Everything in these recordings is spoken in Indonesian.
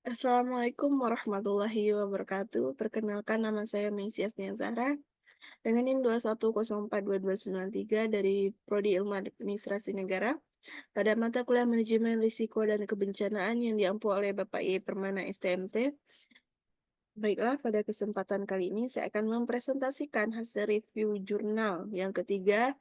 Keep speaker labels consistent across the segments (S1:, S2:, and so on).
S1: Assalamualaikum warahmatullahi wabarakatuh. Perkenalkan nama saya Meisya Zahra dengan NIM 210422293 dari Prodi Ilmu Administrasi Negara pada mata kuliah Manajemen Risiko dan Kebencanaan yang diampu oleh Bapak I. Permana STMT. Baiklah, pada kesempatan kali ini saya akan mempresentasikan hasil review jurnal yang ketiga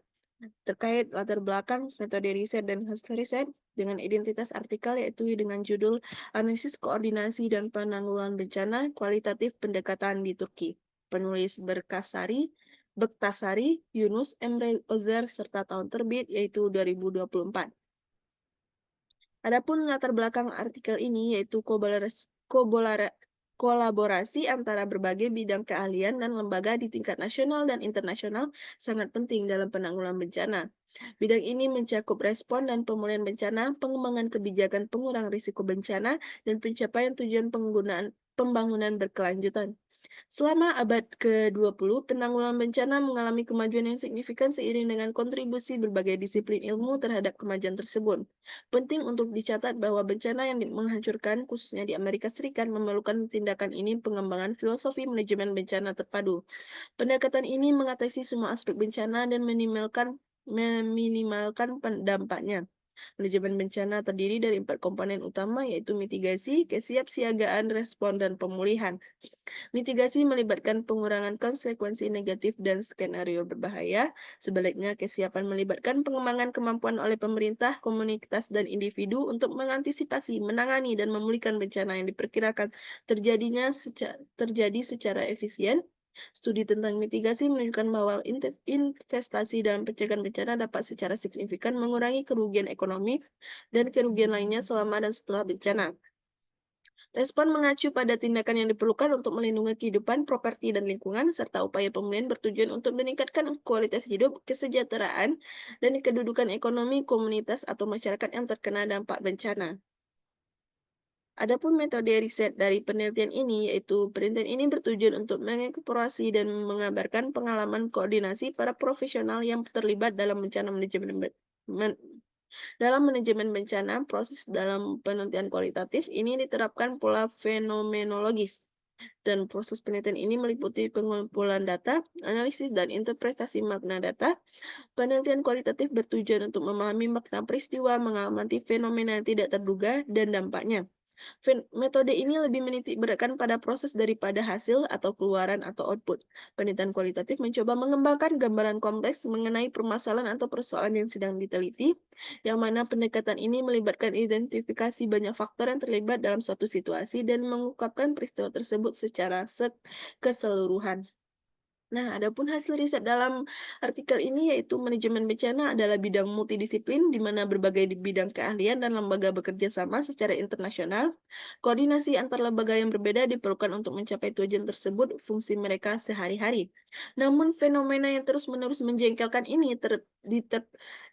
S1: terkait latar belakang, metode riset, dan hasil riset dengan identitas artikel yaitu dengan judul Analisis Koordinasi dan Penanggulangan Bencana Kualitatif Pendekatan di Turki. Penulis Bektasari, Yunus Emre Özer, serta tahun terbit yaitu 2024. Adapun latar belakang artikel ini yaitu kolaborasi antara berbagai bidang keahlian dan lembaga di tingkat nasional dan internasional sangat penting dalam penanggulangan bencana. Bidang ini mencakup respon dan pemulihan bencana, pengembangan kebijakan pengurang risiko bencana, dan pencapaian tujuan pembangunan berkelanjutan. Selama abad ke-20, penanggulangan bencana mengalami kemajuan yang signifikan seiring dengan kontribusi berbagai disiplin ilmu terhadap kemajuan tersebut. Penting untuk dicatat bahwa bencana yang menghancurkan, khususnya di Amerika Serikat, memerlukan tindakan ini pengembangan filosofi manajemen bencana terpadu. Pendekatan ini mengatasi semua aspek bencana dan meminimalkan dampaknya. Manajemen bencana terdiri dari 4 komponen utama yaitu mitigasi, kesiapsiagaan, respon, dan pemulihan. Mitigasi melibatkan pengurangan konsekuensi negatif dan skenario berbahaya. Sebaliknya, kesiapan melibatkan pengembangan kemampuan oleh pemerintah, komunitas, dan individu untuk mengantisipasi, menangani, dan memulihkan bencana yang diperkirakan terjadi secara efisien. Studi tentang mitigasi menunjukkan bahwa investasi dalam pencegahan bencana dapat secara signifikan mengurangi kerugian ekonomi dan kerugian lainnya selama dan setelah bencana. Respon mengacu pada tindakan yang diperlukan untuk melindungi kehidupan, properti, dan lingkungan, serta upaya pemulihan bertujuan untuk meningkatkan kualitas hidup, kesejahteraan, dan kedudukan ekonomi komunitas atau masyarakat yang terkena dampak bencana. Adapun metode riset dari penelitian ini, yaitu penelitian ini bertujuan untuk mengeksplorasi dan mengabarkan pengalaman koordinasi para profesional yang terlibat dalam dalam manajemen bencana. Proses dalam penelitian kualitatif ini diterapkan pola fenomenologis, dan proses penelitian ini meliputi pengumpulan data, analisis, dan interpretasi makna data. Penelitian kualitatif bertujuan untuk memahami makna peristiwa, mengamati fenomena yang tidak terduga, dan dampaknya. Metode ini lebih menitik beratkan pada proses daripada hasil atau keluaran atau output. Penelitian kualitatif mencoba mengembangkan gambaran kompleks mengenai permasalahan atau persoalan yang sedang diteliti, yang mana pendekatan ini melibatkan identifikasi banyak faktor yang terlibat dalam suatu situasi dan mengungkapkan peristiwa tersebut secara keseluruhan. Nah, adapun hasil riset dalam artikel ini yaitu manajemen bencana adalah bidang multidisiplin di mana berbagai bidang keahlian dan lembaga bekerja sama secara internasional. Koordinasi antar lembaga yang berbeda diperlukan untuk mencapai tujuan tersebut fungsi mereka sehari-hari. Namun fenomena yang terus-menerus menjengkelkan ini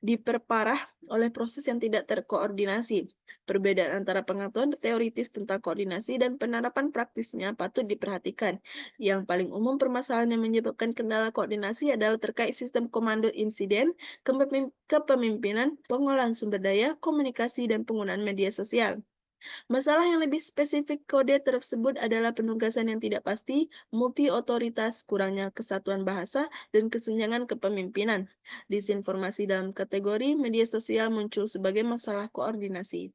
S1: diperparah oleh proses yang tidak terkoordinasi. Perbedaan antara pengetahuan teoritis tentang koordinasi dan penerapan praktisnya patut diperhatikan. Yang paling umum permasalahan yang menyebabkan kendala koordinasi adalah terkait sistem komando insiden, kepemimpinan, pengolahan sumber daya, komunikasi, dan penggunaan media sosial. Masalah yang lebih spesifik kode tersebut adalah penugasan yang tidak pasti, multi-otoritas, kurangnya kesatuan bahasa, dan kesenjangan kepemimpinan. Disinformasi dalam kategori media sosial muncul sebagai masalah koordinasi.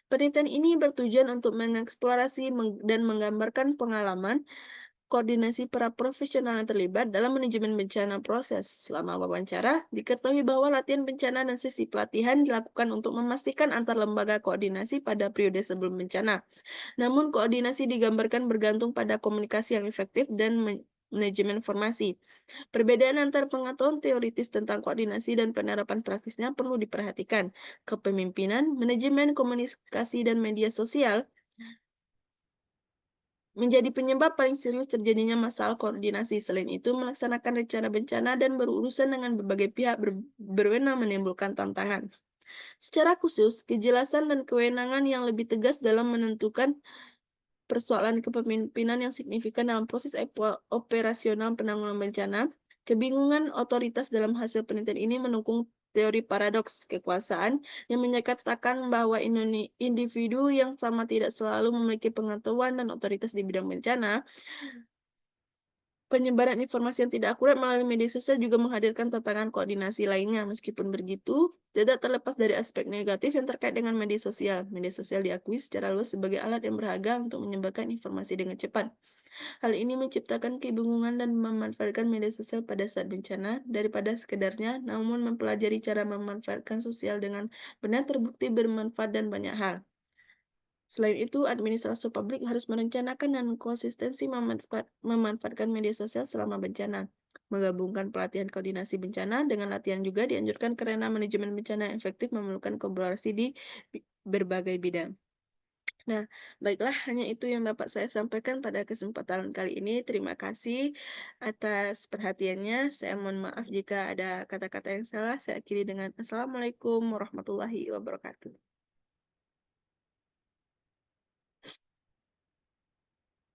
S1: Penelitian ini bertujuan untuk mengeksplorasi dan menggambarkan pengalaman koordinasi para profesional yang terlibat dalam manajemen bencana. Proses selama wawancara, diketahui bahwa latihan bencana dan sesi pelatihan dilakukan untuk memastikan antar lembaga koordinasi pada periode sebelum bencana. Namun, koordinasi digambarkan bergantung pada komunikasi yang efektif dan manajemen informasi. Perbedaan antar pengetahuan teoritis tentang koordinasi dan penerapan praktisnya perlu diperhatikan. Kepemimpinan, manajemen komunikasi, dan media sosial menjadi penyebab paling serius terjadinya masalah koordinasi. Selain itu, melaksanakan rencana bencana dan berurusan dengan berbagai pihak berwenang menimbulkan tantangan. Secara khusus, kejelasan dan kewenangan yang lebih tegas dalam menentukan persoalan kepemimpinan yang signifikan dalam proses operasional penanggulangan bencana. Kebingungan otoritas dalam hasil penelitian ini teori paradoks kekuasaan yang menyatakan bahwa individu yang sama tidak selalu memiliki pengetahuan dan otoritas di bidang bencana. Penyebaran informasi yang tidak akurat melalui media sosial juga menghadirkan tantangan koordinasi lainnya. Meskipun begitu, tidak terlepas dari aspek negatif yang terkait dengan media sosial. Media sosial diakui secara luas sebagai alat yang berharga untuk menyebarkan informasi dengan cepat. Hal ini menciptakan kebingungan dan memanfaatkan media sosial pada saat bencana daripada sekedarnya, namun mempelajari cara memanfaatkan sosial dengan benar terbukti bermanfaat dan banyak hal. Selain itu, administrasi publik harus merencanakan dan konsistensi memanfaatkan media sosial selama bencana. Menggabungkan pelatihan koordinasi bencana dengan latihan juga dianjurkan karena manajemen bencana yang efektif memerlukan kolaborasi di berbagai bidang. Nah, baiklah, hanya itu yang dapat saya sampaikan pada kesempatan kali ini. Terima kasih atas perhatiannya. Saya mohon maaf jika ada kata-kata yang salah. Saya akhiri dengan Assalamualaikum warahmatullahi wabarakatuh.